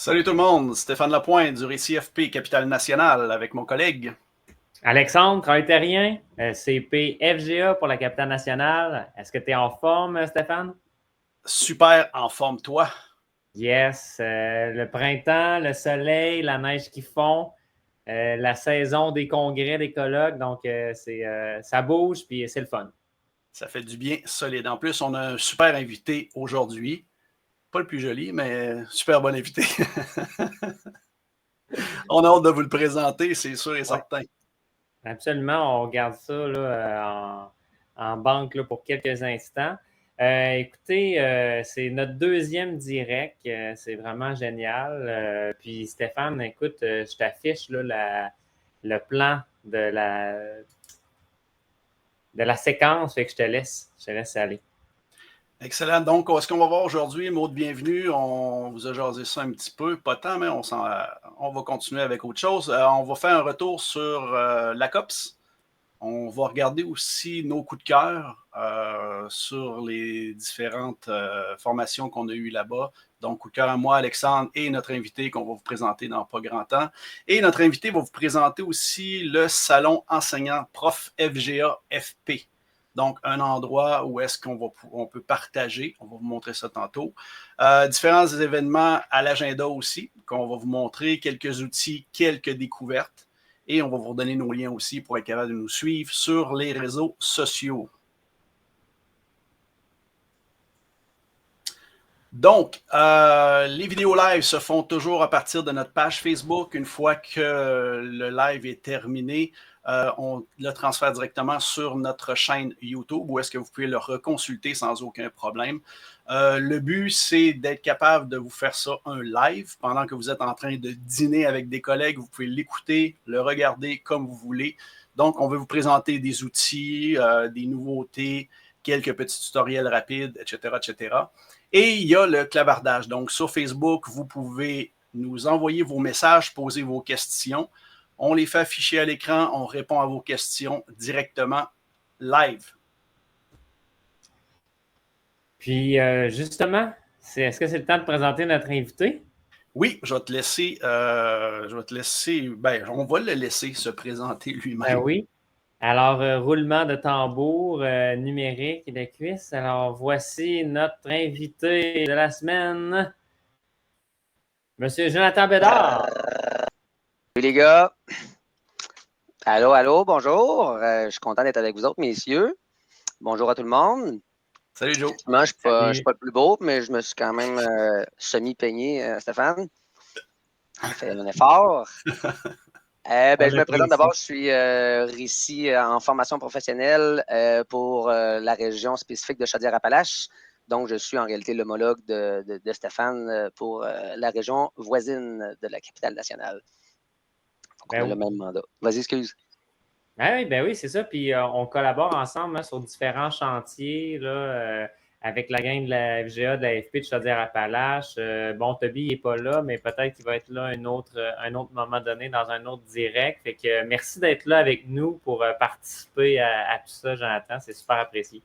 Salut tout le monde, Stéphane Lapointe du Récit FP Capitale Nationale avec mon collègue. Alexandre, travail terrien, CP FGA pour la capitale nationale. Est-ce que tu es en forme, Stéphane? Super en forme, toi. Yes. Le printemps, le soleil, la neige qui fond, la saison des congrès, des colloques. Donc, ça bouge puis c'est le fun. Ça fait du bien solide. En plus, on a un super invité aujourd'hui. Pas le plus joli, mais super bon invité. On a hâte de vous le présenter, c'est sûr et Ouais. certain. Absolument, on garde ça là, en banque là, pour quelques instants. Écoutez, c'est notre deuxième direct. C'est vraiment génial. Puis Stéphane, écoute, je t'affiche là, le plan de la séquence, fait que je te laisse aller. Excellent. Donc, ce qu'on va voir aujourd'hui, mot de bienvenue, on vous a jasé ça un petit peu, pas tant, mais on va continuer avec autre chose. On va faire un retour sur la COPS. On va regarder aussi nos coups de cœur sur les différentes formations qu'on a eues là-bas. Donc, coup de cœur à moi, Alexandre, et notre invité qu'on va vous présenter dans pas grand temps. Et notre invité va vous présenter aussi le salon enseignant prof FGA FP. Donc, un endroit où est-ce on peut partager. On va vous montrer ça tantôt. Différents événements à l'agenda aussi, qu'on va vous montrer, quelques outils, quelques découvertes. Et on va vous redonner nos liens aussi pour être capable de nous suivre sur les réseaux sociaux. Donc, les vidéos live se font toujours à partir de notre page Facebook. Une fois que le live est terminé, on le transfère directement sur notre chaîne YouTube où est-ce que vous pouvez le reconsulter sans aucun problème. Le but, c'est d'être capable de vous faire ça un live pendant que vous êtes en train de dîner avec des collègues. Vous pouvez l'écouter, le regarder comme vous voulez. Donc, on veut vous présenter des outils, des nouveautés, quelques petits tutoriels rapides, etc., etc. Et il y a le clavardage. Donc, sur Facebook, vous pouvez nous envoyer vos messages, poser vos questions. On les fait afficher à l'écran, on répond à vos questions directement live. Puis, justement, est-ce que c'est le temps de présenter notre invité? Oui, je vais te laisser, ben, on va le laisser se présenter Ben lui-même. oui. Alors, roulement de tambour numérique et de cuisse. Alors, voici notre invité de la semaine, Monsieur Jonathan Bédard. Salut les gars. Allô, allô, bonjour. Je suis content d'être avec vous autres, messieurs. Bonjour à tout le monde. Salut Joe. Moi, je ne suis Salut. pas le plus beau, mais je me suis quand même semi-peigné, Stéphane. On fait un effort. On Je me présente l'apprécie. d'abord, je suis ici en formation professionnelle pour la région spécifique de Chaudière-Appalaches. Donc, je suis en réalité l'homologue de Stéphane pour la région voisine de la capitale nationale. Donc, on a le même mandat. Vas-y, excuse. Ben oui, c'est ça. Puis on collabore ensemble hein, sur différents chantiers là, avec la gang de la FGA, de la FP de Chaudière-Appalaches. Bon, Toby n'est pas là, mais peut-être qu'il va être là un autre moment donné dans un autre direct. Fait que merci d'être là avec nous pour participer à tout ça, Jonathan. C'est super apprécié.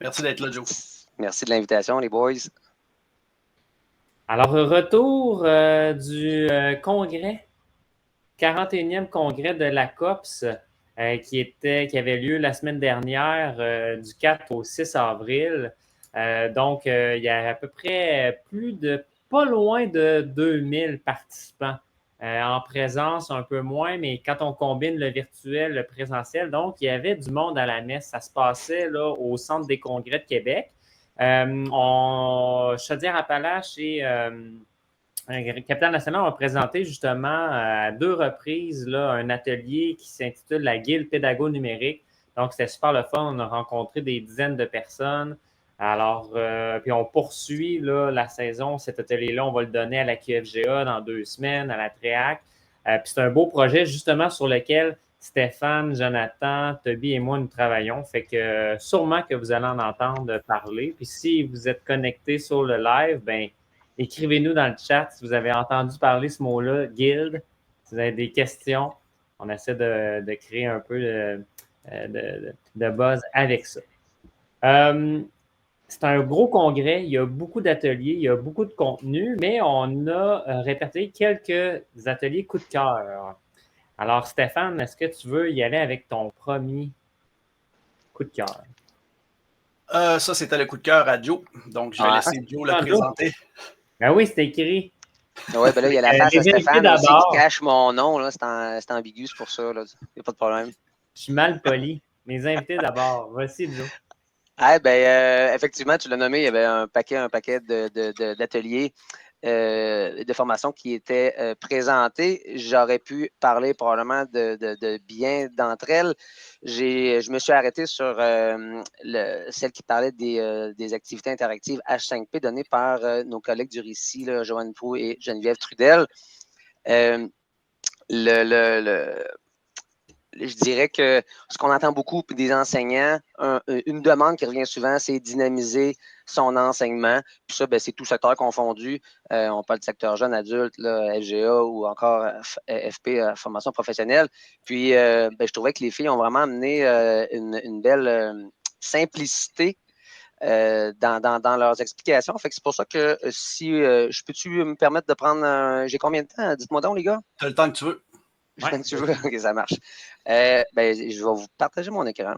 Merci d'être là, Joe. Merci de l'invitation, les boys. Alors, retour du congrès, 41e congrès de la COPS. Qui avait lieu la semaine dernière du 4 au 6 avril. Donc, il y a à peu près pas loin de 2000 participants en présence, un peu moins, mais quand on combine le virtuel, le présentiel, donc il y avait du monde à la messe. Ça se passait là, au Centre des congrès de Québec. Chaudière-Appalaches et Capitale nationale a présenté justement à deux reprises là, un atelier qui s'intitule La Guilde pédago numérique. Donc, c'était super le fun. On a rencontré des dizaines de personnes. Alors, puis on poursuit là, la saison. Cet atelier-là, on va le donner à la QFGA dans 2 semaines, à la TREAC. Puis c'est un beau projet justement sur lequel Stéphane, Jonathan, Toby et moi, nous travaillons. Fait que sûrement que vous allez en entendre parler. Puis si vous êtes connecté sur le live, ben écrivez-nous dans le chat si vous avez entendu parler ce mot-là, guild, si vous avez des questions. On essaie de créer un peu de buzz avec ça. c'est un gros congrès, il y a beaucoup d'ateliers, il y a beaucoup de contenu, mais on a répertorié quelques ateliers coup de cœur. Alors, Stéphane, est-ce que tu veux y aller avec ton premier coup de cœur? Ça, c'était le coup de cœur à Joe. Donc, je vais laisser Joe le présenter. Ben oui, c'est écrit. Oui, ben là, il y a la face à Les invités Stéphane aussi qui d'abord. cache mon nom. Là. C'est ambigu, c'est pour ça. Il n'y a pas de problème. Je suis mal poli. Mes invités d'abord. Voici, Joe. Ah, ben, effectivement, tu l'as nommé, il y avait un paquet d'ateliers de formation qui étaient présentés. J'aurais pu parler probablement de bien d'entre elles. Je me suis arrêté sur celle qui parlait des activités interactives H5P données par nos collègues du récit, là, Joanne Proulx et Geneviève Trudel. Euh, le, je dirais que ce qu'on entend beaucoup des enseignants, une demande qui revient souvent, c'est dynamiser son enseignement. Puis ça, ben, c'est tout secteur confondu. On parle du secteur jeune, adulte, là, FGA ou encore FP, formation professionnelle. Puis ben, je trouvais que les filles ont vraiment amené une belle simplicité dans leurs explications. Fait que c'est pour ça que si je peux-tu me permettre de prendre j'ai combien de temps? Dites-moi donc, les gars. Tu as le temps que tu veux. Ouais, tu veux? OK, ça marche. Ben, je vais vous partager mon écran.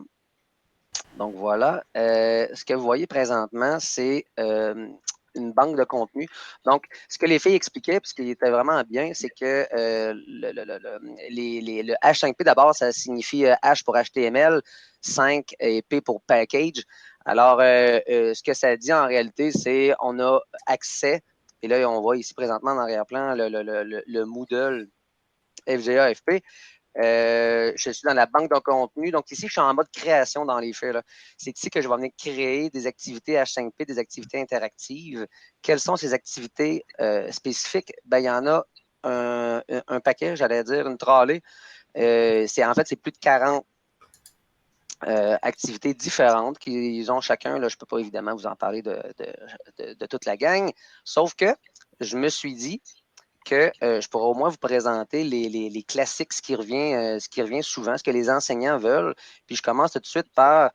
Donc voilà. Ce que vous voyez présentement, c'est une banque de contenu. Donc, ce que les filles expliquaient, puis ce qui était vraiment bien, c'est que le H5P, d'abord, ça signifie H pour HTML, 5 et P pour package. Alors, ce que ça dit en réalité, c'est on a accès, et là, on voit ici présentement en arrière-plan le Moodle FGA FP. Je suis dans la banque de contenu. Donc, ici, je suis en mode création dans les faits. C'est ici que je vais venir créer des activités H5P, des activités interactives. Quelles sont ces activités spécifiques? Ben, il y en a un paquet, j'allais dire, une tralée. C'est plus de 40 activités différentes qu'ils ont chacun. Là, je ne peux pas évidemment vous en parler de toute la gang. Sauf que je me suis dit, que je pourrais au moins vous présenter les classiques, ce qui revient souvent, ce que les enseignants veulent. Puis je commence tout de suite par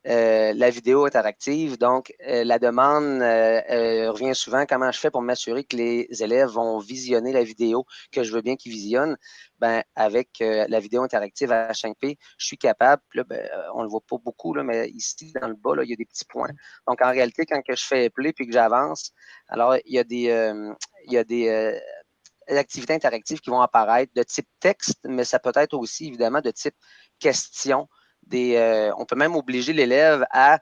la vidéo interactive. Donc, la demande revient souvent. Comment je fais pour m'assurer que les élèves vont visionner la vidéo que je veux bien qu'ils visionnent? Ben, avec la vidéo interactive à H5P, je suis capable. Là, ben, on ne le voit pas beaucoup, là, mais ici, dans le bas, là, il y a des petits points. Donc, en réalité, quand que je fais play puis que j'avance, alors il y a des activités interactives qui vont apparaître de type texte, mais ça peut être aussi évidemment de type question. On peut même obliger l'élève à,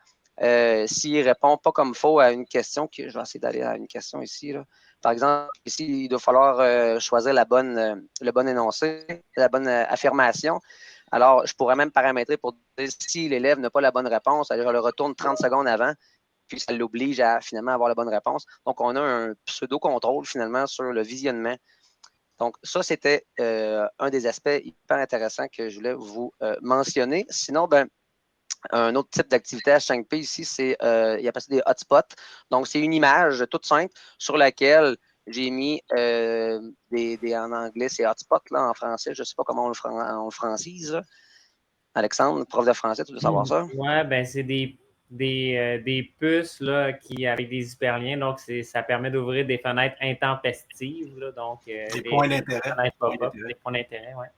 s'il ne répond pas comme il faut à une question, je vais essayer d'aller à une question ici. Là. Par exemple, ici, il doit falloir choisir le bon énoncé, la bonne affirmation. Alors, je pourrais même paramétrer pour dire si l'élève n'a pas la bonne réponse, alors je le retourne 30 secondes avant, puis ça l'oblige à finalement avoir la bonne réponse. Donc, on a un pseudo-contrôle finalement sur le visionnement. Donc, ça, c'était un des aspects hyper intéressants que je voulais vous mentionner. Sinon, ben, un autre type d'activité H5P ici, c'est il y a passé des hotspots. Donc, c'est une image toute simple sur laquelle j'ai mis en anglais, c'est hotspot, là, en français. Je ne sais pas comment on le francise. Là. Alexandre, prof de français, tu veux savoir ça? Ouais, ben c'est des puces là, avec des hyperliens. Donc, ça permet d'ouvrir des fenêtres intempestives. Là, donc, des points d'intérêt. Des points d'intérêt, ouais.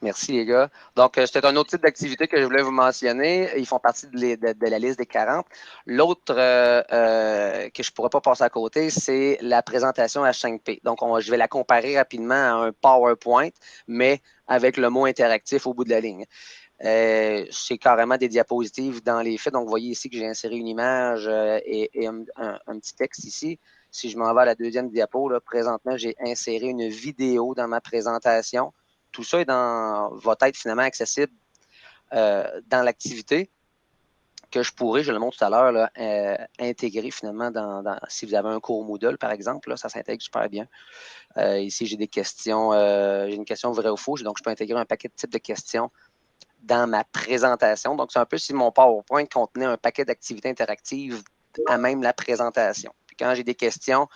Merci, les gars. Donc, c'était un autre type d'activité que je voulais vous mentionner. Ils font partie de la liste des 40. L'autre que je ne pourrais pas passer à côté, c'est la présentation H5P. Donc, je vais la comparer rapidement à un PowerPoint, mais avec le mot interactif au bout de la ligne. C'est carrément des diapositives dans les faits. Donc, vous voyez ici que j'ai inséré une image et un petit texte ici. Si je m'en vais à la deuxième diapo, là, présentement, j'ai inséré une vidéo dans ma présentation. Tout ça va être finalement accessible dans l'activité que je pourrais, je le montre tout à l'heure, là, intégrer finalement si vous avez un cours Moodle, par exemple, là, ça s'intègre super bien. Ici, j'ai des questions, j'ai une question vraie ou faux, donc je peux intégrer un paquet de types de questions dans ma présentation. Donc, c'est un peu si mon PowerPoint contenait un paquet d'activités interactives à même la présentation. Puis quand j'ai des questions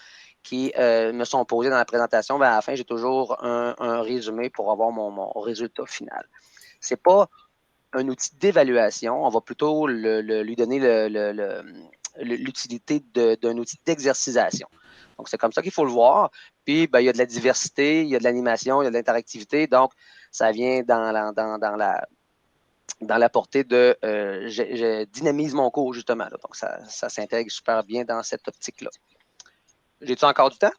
qui me sont posées dans la présentation, ben à la fin, j'ai toujours un résumé pour avoir mon résultat final. Ce n'est pas un outil d'évaluation. On va plutôt lui donner l'utilité d'un outil d'exercisation. Donc, c'est comme ça qu'il faut le voir. Puis, il y a de la diversité, il y a de l'animation, il y a de l'interactivité. Donc, ça vient dans la portée de je dynamise mon cours, justement. Là. Donc, ça s'intègre super bien dans cette optique-là. J'ai-tu encore du temps?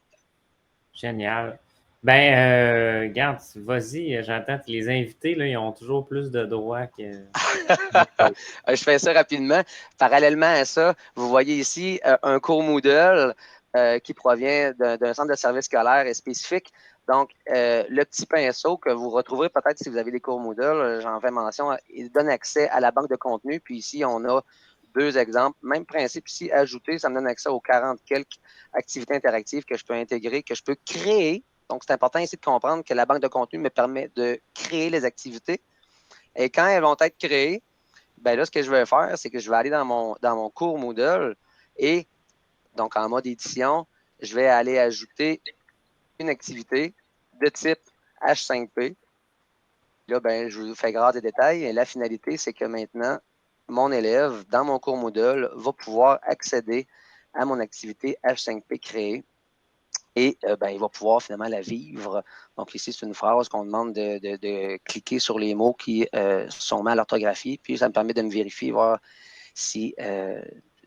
Génial. Regarde, vas-y, j'entends que les invités, là, ils ont toujours plus de droits que. Je fais ça rapidement. Parallèlement à ça, vous voyez ici un cours Moodle qui provient d'un centre de service scolaire et spécifique. Donc, le petit pinceau que vous retrouverez peut-être si vous avez des cours Moodle, j'en fais mention, il donne accès à la banque de contenu. Puis ici, on a 2 exemples. Même principe ici, ajouter, ça me donne accès aux 40 quelques activités interactives que je peux intégrer, que je peux créer. Donc, c'est important ici de comprendre que la banque de contenu me permet de créer les activités. Et quand elles vont être créées, là, ce que je vais faire, c'est que je vais aller dans mon cours Moodle et donc en mode édition, je vais aller ajouter une activité de type H5P. Là, je vous fais grâce des détails. Et la finalité, c'est que maintenant, mon élève, dans mon cours Moodle, va pouvoir accéder à mon activité H5P créée. Et il va pouvoir finalement la vivre. Donc ici, c'est une phrase qu'on demande de cliquer sur les mots qui sont mal orthographiés. Puis ça me permet de me vérifier, voir si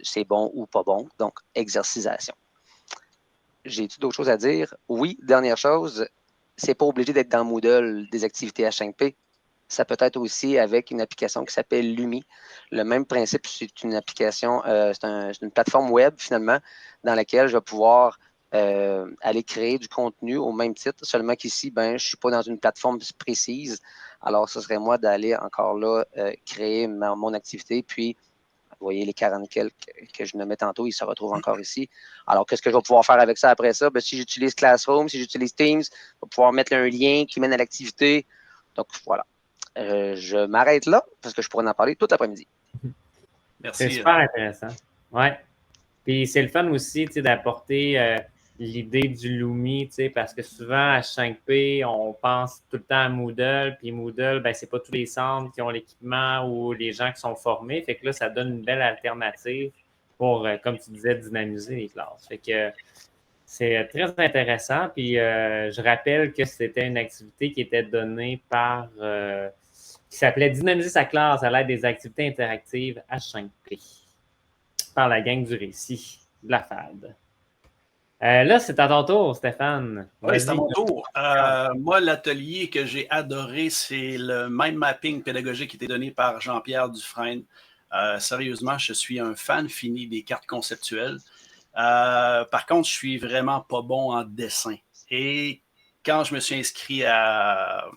c'est bon ou pas bon. Donc, exercisation. J'ai-tu d'autres choses à dire? Oui, dernière chose, c'est pas obligé d'être dans Moodle des activités H5P. Ça peut être aussi avec une application qui s'appelle Lumi. Le même principe, c'est une application, c'est une plateforme web finalement dans laquelle je vais pouvoir aller créer du contenu au même titre, seulement qu'ici, je ne suis pas dans une plateforme précise. Alors, ce serait moi d'aller encore là créer mon activité, puis vous voyez les 40 quelques que je nommais tantôt, ils se retrouvent encore ici. Alors, qu'est-ce que je vais pouvoir faire avec ça après ça? Si j'utilise Classroom, si j'utilise Teams, je vais pouvoir mettre un lien qui mène à l'activité. Donc, voilà. Je m'arrête là parce que je pourrais en parler tout l'après-midi. Merci. C'est super intéressant. Ouais. Puis c'est le fun aussi d'apporter l'idée du Lumi, parce que souvent à H5P, on pense tout le temps à Moodle, puis Moodle, c'est pas tous les centres qui ont l'équipement ou les gens qui sont formés. Fait que là, ça donne une belle alternative pour, comme tu disais, dynamiser les classes. Fait que c'est très intéressant. Puis je rappelle que c'était une activité qui était donnée par qui s'appelait Dynamiser sa classe à l'aide des activités interactives H5P par la gang du récit de la FAD. Là, c'est à ton tour, Stéphane. Oui, c'est à mon tour. Moi, l'atelier que j'ai adoré, c'est le mind mapping pédagogique qui était donné par Jean-Pierre Dufresne. Sérieusement, je suis un fan fini des cartes conceptuelles. Par contre, je suis vraiment pas bon en dessin. Et quand je me suis inscrit à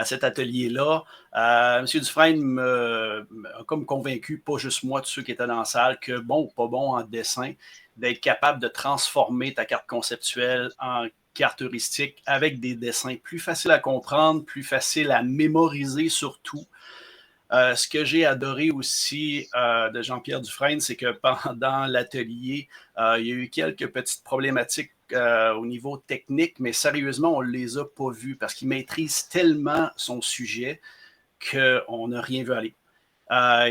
cet atelier-là, M. Dufresne m'a comme convaincu, pas juste moi, tous ceux qui étaient dans la salle, que bon ou pas bon en dessin, d'être capable de transformer ta carte conceptuelle en carte heuristique avec des dessins plus faciles à comprendre, plus faciles à mémoriser surtout. Ce que j'ai adoré aussi de Jean-Pierre Dufresne, c'est que pendant l'atelier, il y a eu quelques petites problématiques au niveau technique, mais sérieusement, on ne les a pas vues parce qu'il maîtrise tellement son sujet qu'on n'a rien vu aller.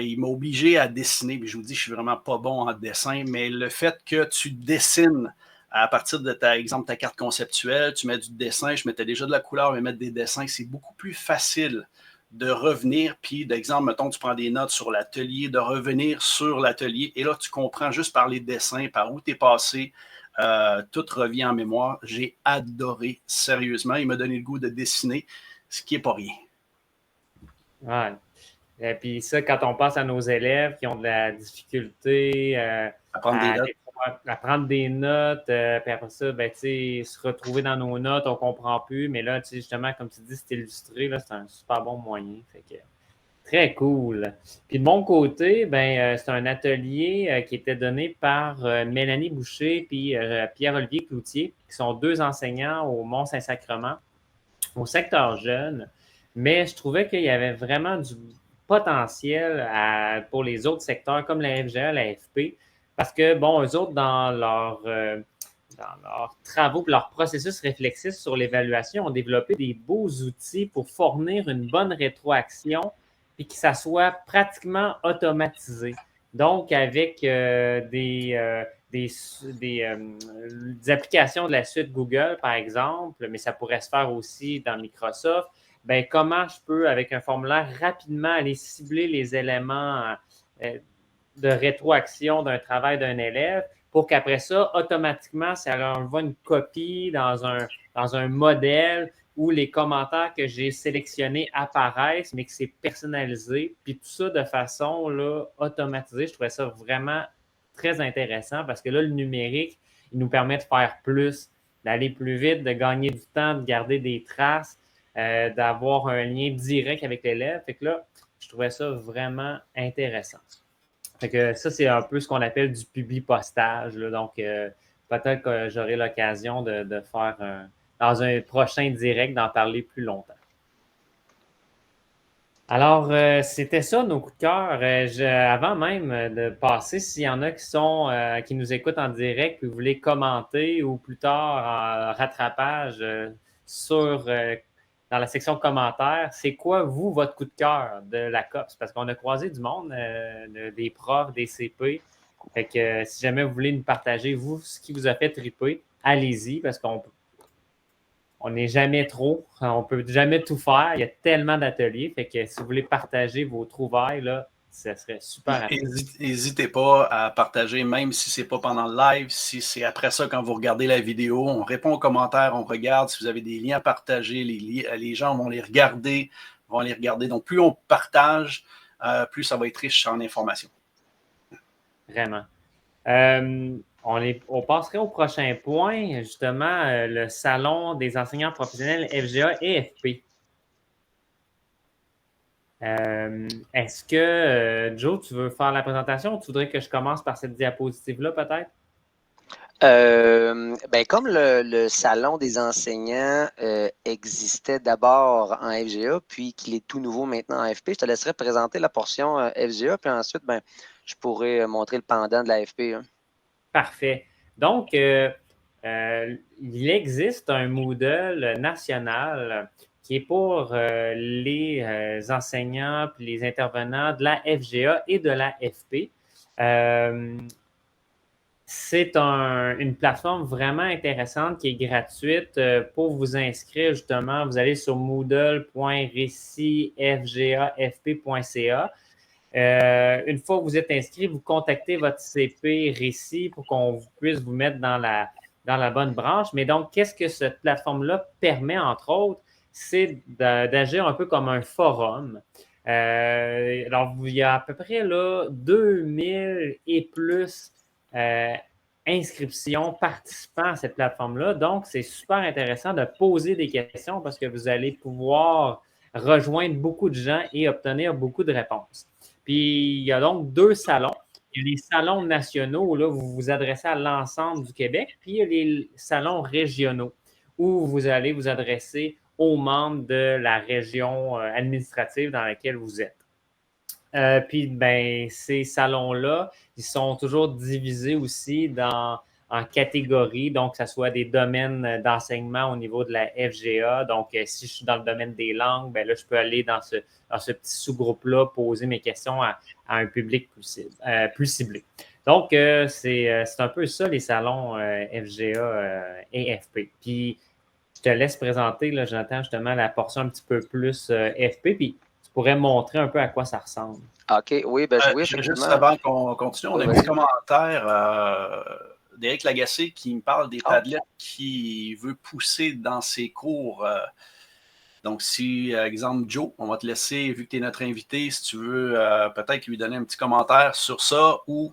Il m'a obligé à dessiner, mais je vous dis, je suis vraiment pas bon en dessin, mais le fait que tu dessines à partir de ta carte conceptuelle, tu mets du dessin, je mettais déjà de la couleur, mais mettre des dessins, c'est beaucoup plus facile de revenir, puis d'exemple, mettons, tu prends des notes sur l'atelier, de revenir sur l'atelier, et là, tu comprends juste par les dessins, par où tu es passé, tout revient en mémoire. J'ai adoré, sérieusement. Il m'a donné le goût de dessiner, ce qui n'est pas rien. Ouais. Et puis ça, quand on passe à nos élèves qui ont de la difficulté à prendre des notes, puis après ça, se retrouver dans nos notes, on ne comprend plus. Mais là, justement, comme tu dis, c'est illustré, là, c'est un super bon moyen. Fait que, très cool. Puis de mon côté, c'est un atelier qui était donné par Mélanie Boucher puis Pierre-Olivier Cloutier, qui sont 2 enseignants au Mont-Saint-Sacrement, au secteur jeune. Mais je trouvais qu'il y avait vraiment du potentiel pour les autres secteurs comme la FGA, la FP, parce que, eux autres, dans leurs travaux et leur processus réflexif sur l'évaluation, ont développé des beaux outils pour fournir une bonne rétroaction et que ça soit pratiquement automatisé. Donc, avec des applications de la suite Google, par exemple, mais ça pourrait se faire aussi dans Microsoft, ben, comment je peux, avec un formulaire, rapidement aller cibler les éléments de rétroaction d'un travail d'un élève pour qu'après ça, automatiquement, ça leur envoie une copie dans un modèle où les commentaires que j'ai sélectionnés apparaissent, mais que c'est personnalisé. Puis tout ça de façon là, automatisée. Je trouvais ça vraiment très intéressant parce que là, le numérique, il nous permet de faire plus, d'aller plus vite, de gagner du temps, de garder des traces, d'avoir un lien direct avec l'élève. Fait que là, je trouvais ça vraiment intéressant. Fait que ça, c'est un peu ce qu'on appelle du publi-postage. Donc, peut-être que j'aurai l'occasion de faire dans un prochain direct, d'en parler plus longtemps. Alors, c'était ça, nos coups de cœur. Avant même de passer, s'il y en a qui nous écoutent en direct et vous voulez commenter ou plus tard en rattrapage dans la section commentaires, c'est quoi, vous, votre coup de cœur de la COPS? Parce qu'on a croisé du monde, des profs, des CP. Fait que si jamais vous voulez nous partager, vous, ce qui vous a fait triper, allez-y, parce qu'on n'est jamais trop, on ne peut jamais tout faire. Il y a tellement d'ateliers. Fait que si vous voulez partager vos trouvailles, là, ça serait super apprécié. N'hésitez pas à partager, même si ce n'est pas pendant le live, si c'est après ça, quand vous regardez la vidéo, on répond aux commentaires, on regarde. Si vous avez des liens à partager, les gens vont les regarder. Donc, plus on partage, plus ça va être riche en informations. Vraiment. On passerait au prochain point, justement, le Salon des enseignants professionnels FGA et FP. Est-ce que, Joe, tu veux faire la présentation ou tu voudrais que je commence par cette diapositive-là, peut-être? Comme le Salon des enseignants existait d'abord en FGA, puis qu'il est tout nouveau maintenant en FP, je te laisserai présenter la portion FGA, puis ensuite, je pourrais montrer le pendant de la FP. Hein. Parfait. Donc, il existe un Moodle national qui est pour les enseignants et les intervenants de la FGA et de la FP. C'est une plateforme vraiment intéressante qui est gratuite pour vous inscrire. Justement, vous allez sur moodle.récifgafp.ca. Une fois que vous êtes inscrit, vous contactez votre CP Récit pour qu'on puisse vous mettre dans la bonne branche. Mais donc, qu'est-ce que cette plateforme-là permet, entre autres? C'est d'agir un peu comme un forum. Alors, il y a à peu près là, 2000 et plus inscriptions, participants à cette plateforme-là. Donc, c'est super intéressant de poser des questions parce que vous allez pouvoir rejoindre beaucoup de gens et obtenir beaucoup de réponses. Puis, il y a donc 2 salons. Il y a les salons nationaux où là, vous vous adressez à l'ensemble du Québec, puis il y a les salons régionaux où vous allez vous adresser aux membres de la région administrative dans laquelle vous êtes. Puis, ben, ces salons-là, ils sont toujours divisés aussi en catégories, donc que ce soit des domaines d'enseignement au niveau de la FGA. Donc, si je suis dans le domaine des langues, ben là, je peux aller dans ce petit sous-groupe-là, poser mes questions à un public plus ciblé. Donc, c'est un peu ça, les salons FGA et FP. Puis, je te laisse présenter, là, Jonathan, justement, la portion un petit peu plus FP, puis tu pourrais montrer un peu à quoi ça ressemble. OK, oui, Juste avant qu'on continue, on a un petit commentaire d'Éric Lagacé qui me parle des Padlet qui veut pousser dans ses cours. Donc, si, exemple, Joe, on va te laisser, vu que tu es notre invité, si tu veux peut-être lui donner un petit commentaire sur ça ou...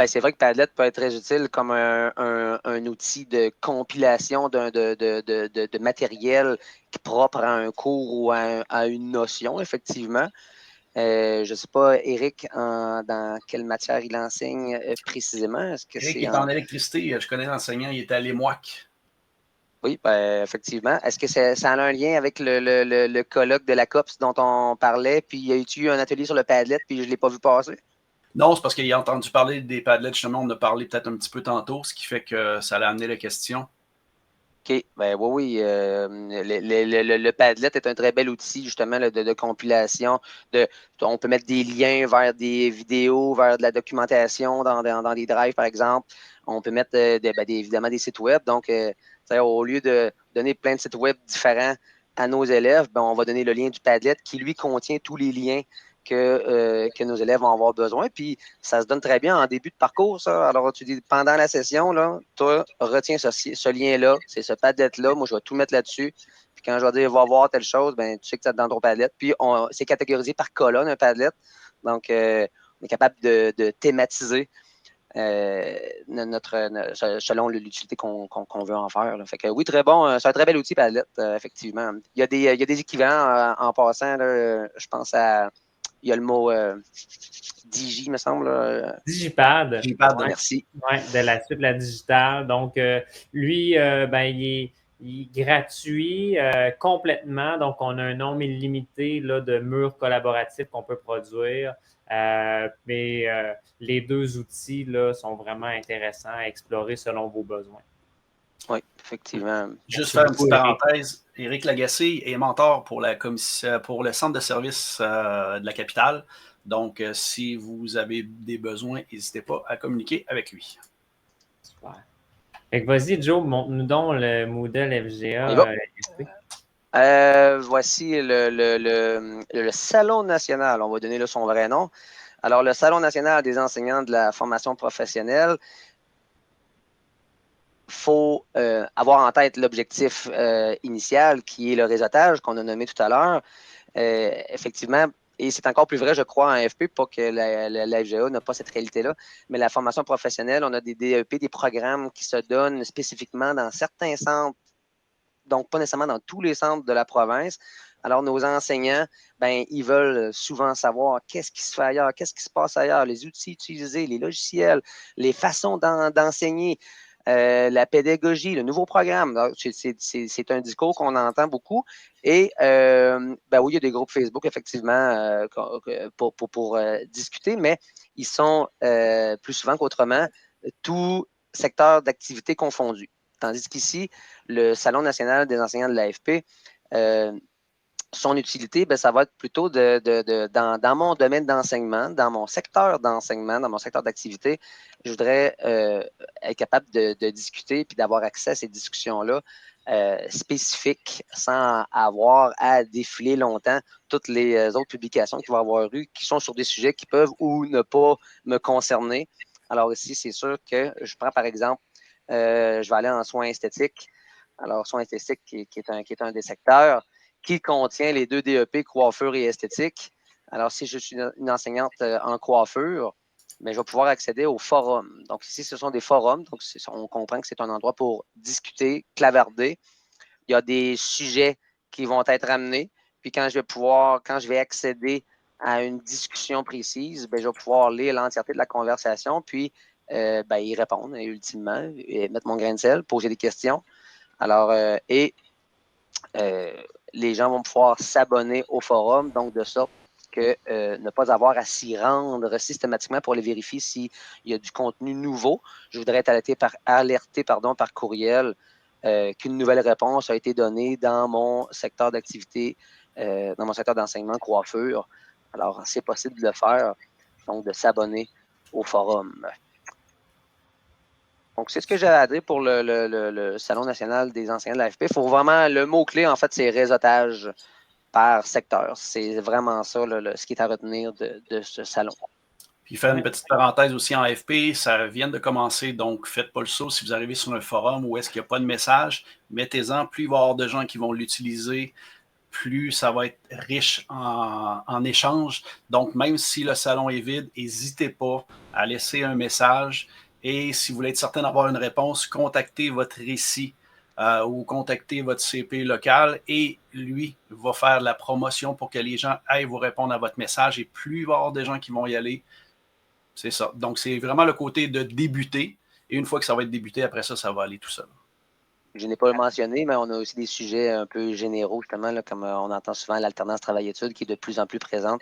C'est vrai que Padlet peut être très utile comme un outil de compilation de matériel propre à un cours ou à une notion, effectivement. Je ne sais pas, Éric, dans quelle matière il enseigne précisément. Est-ce que Éric est en électricité. Je connais l'enseignant, il est à l'EMOAC. Oui, effectivement. Est-ce que ça a un lien avec le colloque de la COPS dont on parlait, puis y a eu un atelier sur le Padlet, puis je ne l'ai pas vu passer? Non, c'est parce qu'il a entendu parler des Padlets. Justement, on en a parlé peut-être un petit peu tantôt, ce qui fait que ça l'a amené la question. OK. Ben oui. Le Padlet est un très bel outil, justement, là, de compilation. On peut mettre des liens vers des vidéos, vers de la documentation dans des drives, par exemple. On peut mettre évidemment des sites web. Donc, au lieu de donner plein de sites web différents à nos élèves, ben, on va donner le lien du Padlet qui, lui, contient tous les liens que nos élèves vont avoir besoin. Puis, ça se donne très bien en début de parcours, ça. Alors, tu dis, pendant la session, là, toi, retiens ce lien-là, c'est ce Padlet-là. Moi, je vais tout mettre là-dessus. Puis, quand je vais dire, va voir telle chose, ben, tu sais que c'est dans ton Padlet. Puis, c'est catégorisé par colonne, un Padlet. Donc, on est capable de thématiser selon l'utilité qu'on veut en faire. Là. Fait que oui, très bon. C'est un très bel outil, Padlet, effectivement. Il y a des équivalents en passant. Là, je pense à. Il y a le mot Digi, me semble. Digipad. Digipad. Ouais, Merci. ouais, de la suite, la digitale. Donc, lui, il est gratuit complètement. Donc, on a un nombre illimité là, de murs collaboratifs qu'on peut produire. Mais les deux outils là, sont vraiment intéressants à explorer selon vos besoins. Oui, effectivement. Juste faire une petite parenthèse. Éric Lagacé est mentor pour pour le centre de services de la capitale. Donc, si vous avez des besoins, n'hésitez pas à communiquer avec lui. Super. Fait que vas-y, Joe, montre-nous donc le Moodle FGA. On y va. Voici le Salon national. On va donner là, son vrai nom. Alors, le Salon national des enseignants de la formation professionnelle, il faut avoir en tête l'objectif initial qui est le réseautage qu'on a nommé tout à l'heure. Effectivement, et c'est encore plus vrai, je crois, en FP, pas que la FGA n'a pas cette réalité-là, mais la formation professionnelle, on a des DEP, des programmes qui se donnent spécifiquement dans certains centres, donc pas nécessairement dans tous les centres de la province. Alors, nos enseignants, ben, ils veulent souvent savoir qu'est-ce qui se fait ailleurs, qu'est-ce qui se passe ailleurs, les outils utilisés, les logiciels, les façons d'enseigner. La pédagogie, le nouveau programme, c'est un discours qu'on entend beaucoup. Et oui, il y a des groupes Facebook, effectivement, pour discuter, mais ils sont plus souvent qu'autrement tout secteur d'activité confondu. Tandis qu'ici, le Salon national des enseignants de l'AFP, son utilité, ça va être plutôt dans mon domaine d'enseignement, dans mon secteur d'enseignement, dans mon secteur d'activité, je voudrais être capable de discuter puis d'avoir accès à ces discussions-là spécifiques sans avoir à défiler longtemps toutes les autres publications qu'il va y avoir eu qui sont sur des sujets qui peuvent ou ne pas me concerner. Alors ici, c'est sûr que je prends par exemple, je vais aller en soins esthétiques. Alors, soins esthétiques qui est un des secteurs qui contient les deux DEP, coiffure et esthétique. Alors, si je suis une enseignante en coiffure, mais je vais pouvoir accéder au forum. Donc, ici, ce sont des forums. Donc, on comprend que c'est un endroit pour discuter, clavarder. Il y a des sujets qui vont être amenés. Puis, quand je vais accéder à une discussion précise, je vais pouvoir lire l'entièreté de la conversation, puis y répondre, ultimement, et mettre mon grain de sel, poser des questions. Alors, les gens vont pouvoir s'abonner au forum, donc de sorte que ne pas avoir à s'y rendre systématiquement pour les vérifier s'il y a du contenu nouveau. Je voudrais être alerté par courriel qu'une nouvelle réponse a été donnée dans mon secteur d'activité, dans mon secteur d'enseignement, coiffure. Alors, c'est possible de le faire, donc de s'abonner au forum. Donc, c'est ce que j'ai à dire pour le Salon national des enseignants de l'AFP. Il faut vraiment, le mot-clé, en fait, c'est réseautage par secteur. C'est vraiment ça, ce qui est à retenir de ce salon. Puis, faire une petite parenthèse aussi en AFP, ça vient de commencer, donc faites pas le saut. Si vous arrivez sur un forum où est-ce qu'il n'y a pas de message, mettez-en, plus il va y avoir de gens qui vont l'utiliser, plus ça va être riche en échanges. Donc, même si le salon est vide, n'hésitez pas à laisser un message. Et si vous voulez être certain d'avoir une réponse, contactez votre récit ou contactez votre CP local et lui va faire la promotion pour que les gens aillent vous répondre à votre message. Et plus il va y avoir des gens qui vont y aller, c'est ça. Donc, c'est vraiment le côté de débuter. Et une fois que ça va être débuté, après ça, ça va aller tout seul. Je n'ai pas mentionné, mais on a aussi des sujets un peu généraux, justement, là, comme on entend souvent l'alternance travail-études qui est de plus en plus présente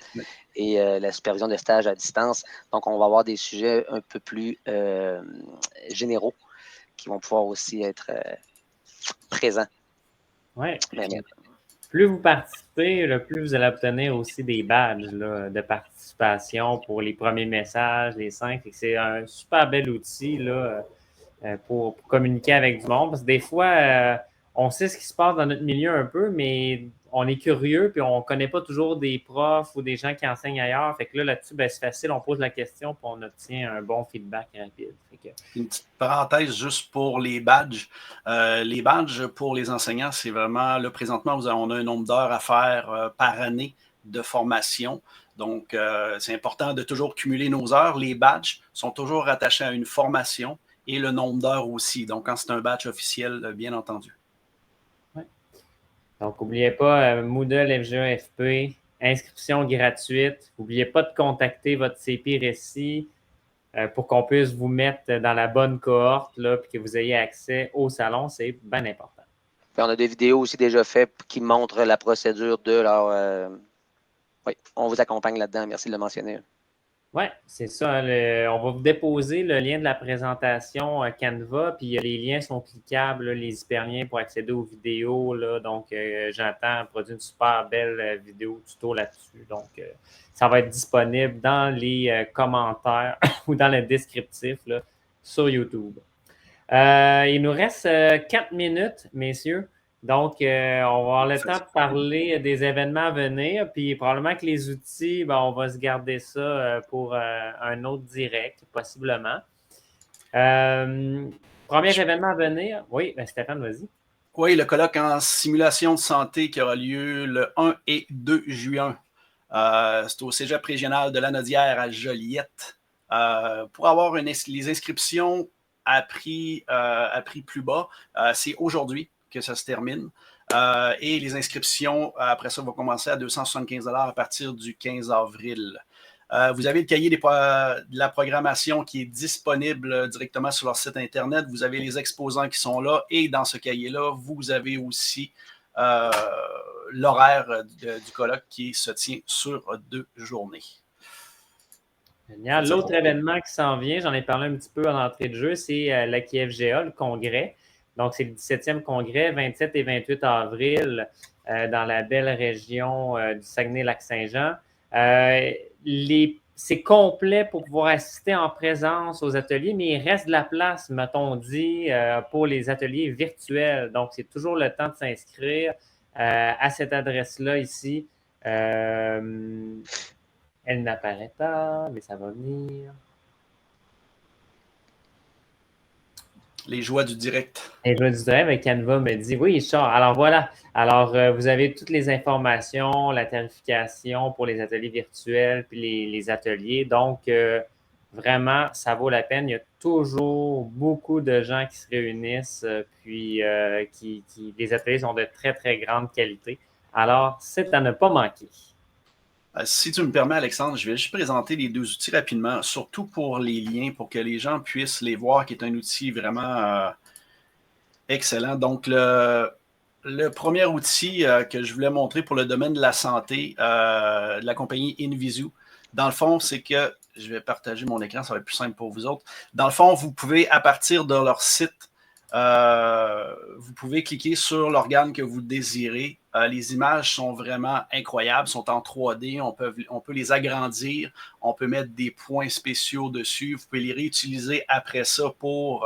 et la supervision de stages à distance. Donc, on va avoir des sujets un peu plus généraux qui vont pouvoir aussi être présent. Oui. Plus vous participez, plus vous allez obtenir aussi des badges là, de participation pour les premiers messages, les 5. C'est un super bel outil là, pour communiquer avec du monde. Parce que des fois, on sait ce qui se passe dans notre milieu un peu, mais on est curieux puis on ne connaît pas toujours des profs ou des gens qui enseignent ailleurs. Fait que là-dessus, c'est facile, on pose la question puis on obtient un bon feedback rapide. Une petite parenthèse juste pour les badges. Les badges pour les enseignants, c'est vraiment, là, présentement, on a un nombre d'heures à faire par année de formation. Donc, c'est important de toujours cumuler nos heures. Les badges sont toujours rattachés à une formation et le nombre d'heures aussi. Donc, quand c'est un badge officiel, bien entendu. Ouais. Donc, n'oubliez pas, Moodle FGA FP, inscription gratuite. N'oubliez pas de contacter votre CP Récit pour qu'on puisse vous mettre dans la bonne cohorte là, puis que vous ayez accès au salon. C'est bien important. Puis on a des vidéos aussi déjà faites qui montrent la procédure de leur... Oui, on vous accompagne là-dedans. Merci de le mentionner. Oui, c'est ça. On va vous déposer le lien de la présentation Canva, puis les liens sont cliquables, là, les hyperliens pour accéder aux vidéos. Là, donc, j'entends produire une super belle vidéo tuto là-dessus. Donc, ça va être disponible dans les commentaires ou dans le descriptif là, sur YouTube. Il nous reste 4 minutes, messieurs. Donc, on va avoir le temps de parler des événements à venir, puis probablement que les outils, on va se garder ça pour un autre direct, possiblement. Premier événement à venir. Oui, Stéphane, vas-y. Oui, le colloque en simulation de santé qui aura lieu le 1 et 2 juin. C'est au Cégep régional de Lanaudière à Joliette. Pour avoir les inscriptions à prix plus bas, c'est aujourd'hui que ça se termine. Et les inscriptions, après ça, vont commencer à 275 $ à partir du 15 avril. Vous avez le cahier de la programmation qui est disponible directement sur leur site Internet. Vous avez les exposants qui sont là. Et dans ce cahier-là, vous avez aussi l'horaire du colloque qui se tient sur 2 journées. Génial. L'autre événement qui s'en vient, j'en ai parlé un petit peu en entrée de jeu, c'est l'AQFGA, le congrès. Donc, c'est le 17e congrès, 27 et 28 avril, dans la belle région du Saguenay-Lac-Saint-Jean. C'est complet pour pouvoir assister en présence aux ateliers, mais il reste de la place, m'a-t-on dit, pour les ateliers virtuels. Donc, c'est toujours le temps de s'inscrire à cette adresse-là ici. Elle n'apparaît pas, mais ça va venir. Les joies du direct. Les joies du direct, avec Canva me dit, oui, Charles. Alors voilà. Alors, vous avez toutes les informations, la tarification pour les ateliers virtuels, puis les ateliers. Donc, vraiment, ça vaut la peine. Il y a toujours beaucoup de gens qui se réunissent, puis les ateliers sont de très, très grande qualité. Alors, c'est à ne pas manquer. Si tu me permets, Alexandre, je vais juste présenter les 2 outils rapidement, surtout pour les liens, pour que les gens puissent les voir, qui est un outil vraiment excellent. Donc, le premier outil que je voulais montrer pour le domaine de la santé, de la compagnie Invisu, dans le fond, c'est que, je vais partager mon écran, ça va être plus simple pour vous autres. Dans le fond, vous pouvez, à partir de leur site, vous pouvez cliquer sur l'organe que vous désirez. Les images sont vraiment incroyables, sont en 3D, on peut les agrandir, on peut mettre des points spéciaux dessus, vous pouvez les réutiliser après ça pour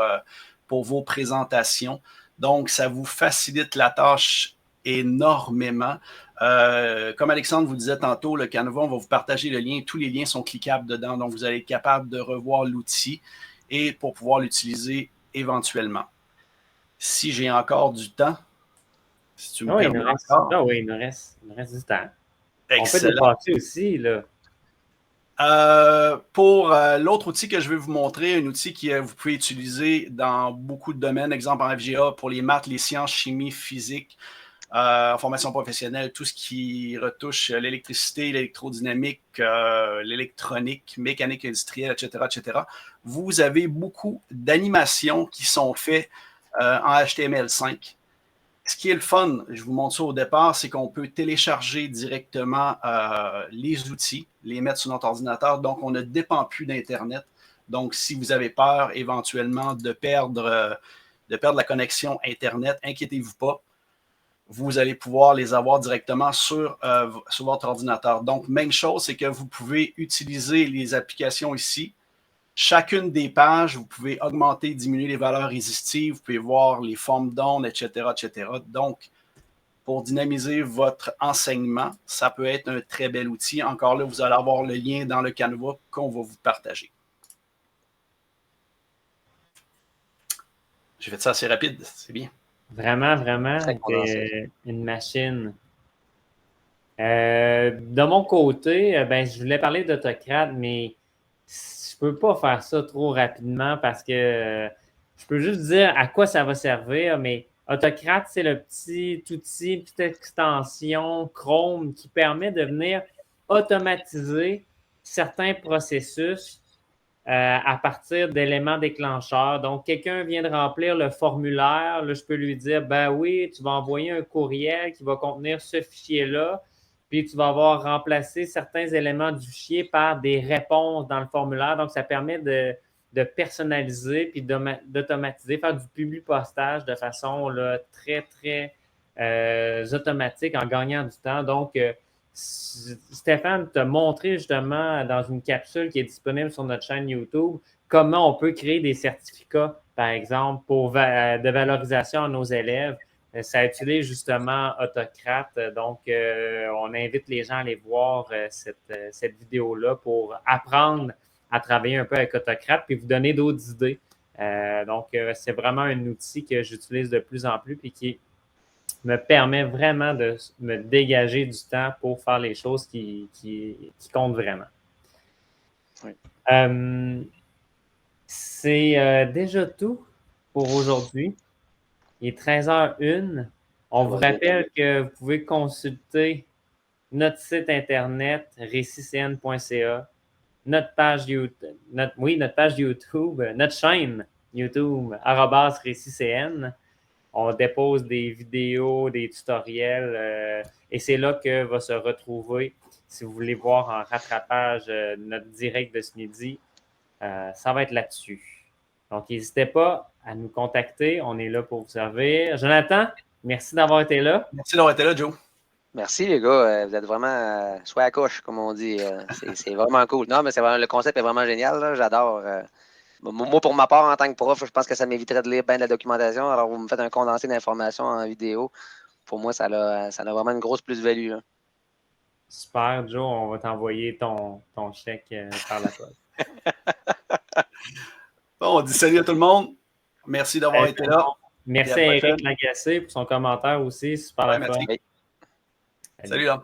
vos présentations. Donc, ça vous facilite la tâche énormément. Comme Alexandre vous disait tantôt, le Canva, on va vous partager le lien. Tous les liens sont cliquables dedans, donc vous allez être capable de revoir l'outil et pour pouvoir l'utiliser éventuellement. Si j'ai encore du temps, si tu me permets encore. Oui, il nous reste du temps. Excellent. On peut dépasser aussi, là. Pour l'autre outil que je vais vous montrer, un outil que vous pouvez utiliser dans beaucoup de domaines, exemple en FGA, pour les maths, les sciences, chimie, physique, en formation professionnelle, tout ce qui retouche l'électricité, l'électrodynamique, l'électronique, mécanique industrielle, etc., etc. Vous avez beaucoup d'animations qui sont faites en HTML5. Ce qui est le fun, je vous montre ça au départ, c'est qu'on peut télécharger directement les outils, les mettre sur notre ordinateur. Donc, on ne dépend plus d'Internet. Donc, si vous avez peur éventuellement de perdre de perdre la connexion Internet, inquiétez-vous pas. Vous allez pouvoir les avoir directement sur votre ordinateur. Donc, même chose, c'est que vous pouvez utiliser les applications ici. Chacune des pages, vous pouvez augmenter, diminuer les valeurs résistives, vous pouvez voir les formes d'ondes, etc., etc. Donc, pour dynamiser votre enseignement, ça peut être un très bel outil. Encore là, vous allez avoir le lien dans le Canva qu'on va vous partager. J'ai fait ça assez rapide, c'est bien. Vraiment, vraiment, une machine. De mon côté, je voulais parler d'Autocrate, mais je peux pas faire ça trop rapidement parce que je peux juste dire à quoi ça va servir, mais Autocrate, c'est le petit outil, petite extension Chrome qui permet de venir automatiser certains processus à partir d'éléments déclencheurs. Donc, quelqu'un vient de remplir le formulaire, là, je peux lui dire, ben oui, tu vas envoyer un courriel qui va contenir ce fichier-là, puis tu vas avoir remplacé certains éléments du fichier par des réponses dans le formulaire. Donc, ça permet de personnaliser puis d'automatiser, faire du publi-postage de façon là, très, très automatique en gagnant du temps. Donc, Stéphane t'a montré justement dans une capsule qui est disponible sur notre chaîne YouTube comment on peut créer des certificats, par exemple, de valorisation à nos élèves. Ça utilise justement Autocrate. Donc, on invite les gens à aller voir cette vidéo-là pour apprendre à travailler un peu avec Autocrate puis vous donner d'autres idées. Donc, c'est vraiment un outil que j'utilise de plus en plus et qui me permet vraiment de me dégager du temps pour faire les choses qui comptent vraiment. Oui. C'est déjà tout pour aujourd'hui. Il est 13h01. On vous rappelle que vous pouvez consulter notre site internet récitcn.ca, notre page YouTube, notre chaîne YouTube @récitcn. On dépose des vidéos, des tutoriels et c'est là que va se retrouver, si vous voulez voir en rattrapage notre direct de ce midi, ça va être là-dessus. Donc, n'hésitez pas à nous contacter. On est là pour vous servir. Jonathan, merci d'avoir été là. Merci d'avoir été là, Joe. Merci, les gars. Vous êtes vraiment soit à coche, comme on dit. C'est vraiment cool. Non, mais le concept est vraiment génial. Là. J'adore. Moi, pour ma part, en tant que prof, je pense que ça m'éviterait de lire bien de la documentation. Alors, vous me faites un condensé d'informations en vidéo. Pour moi, ça a vraiment une grosse plus-value. Là. Super, Joe. On va t'envoyer ton chèque par la poste. Bon, on dit salut à tout le monde. Merci d'avoir été là. Merci à Eric Lagacé pour son commentaire aussi. Super la fin. Salut là.